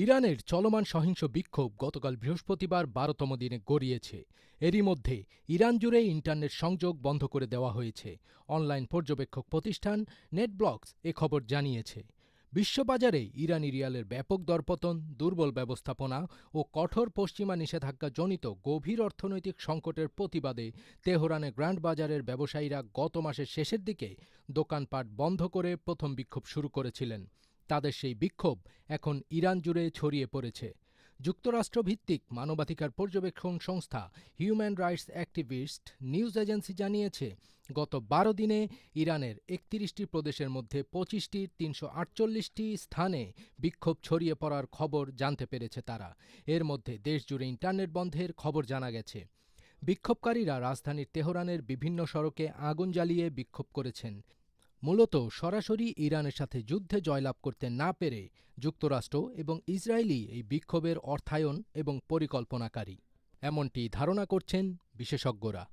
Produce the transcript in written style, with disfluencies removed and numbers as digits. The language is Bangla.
ইরানের চলমান সহিংস বিক্ষোভ গতকাল বৃহস্পতিবার ১২তম দিনে গড়িয়েছে। এরই মধ্যে ইরান জুড়ে ইন্টারনেট সংযোগ বন্ধ করে দেওয়া হয়েছে। অনলাইন পর্যবেক্ষক প্রতিষ্ঠান নেটব্লকস এ খবর জানিয়েছে। বিশ্ববাজারে ইরানি রিয়ালের ব্যাপক দরপতন, দুর্বল ব্যবস্থাপনা ও কঠোর পশ্চিমা নিষেধাজ্ঞাজনিত গভীর অর্থনৈতিক সংকটের প্রতিবাদে তেহরানে গ্র্যান্ড বাজারের ব্যবসায়ীরা গত মাসের শেষের দিকে দোকানপাট বন্ধ করে প্রথম বিক্ষোভ শুরু করেছিলেন। তাদের সেই বিক্ষোভ এখন ইরান জুড়ে ছড়িয়ে পড়েছে। যুক্তরাষ্ট্রভিত্তিক মানবাধিকার পর্যবেক্ষণ সংস্থা human rights activist news agency জানিয়েছে, গত ১২ দিনে ইরানের ৩১টি প্রদেশের মধ্যে ২৫টির ৩৪৮টি স্থানে বিক্ষোভ ছড়িয়ে পড়ার খবর জানতে পেরেছে তারা। এর মধ্যে দেশজুড়ে ইন্টারনেট বন্ধের খবর জানা গেছে। বিক্ষোভকারীরা রাজধানীর তেহরানের বিভিন্ন সড়কে আগুন জ্বালিয়ে বিক্ষোভ করেছেন। মূলত সরাসরি ইরানের সাথে যুদ্ধে জয়লাভ করতে না পেরে যুক্তরাষ্ট্র এবং ইসরায়েলই এই বিক্ষোভের অর্থায়ন এবং পরিকল্পনাকারী, এমনটি ধারণা করছেন বিশেষজ্ঞরা।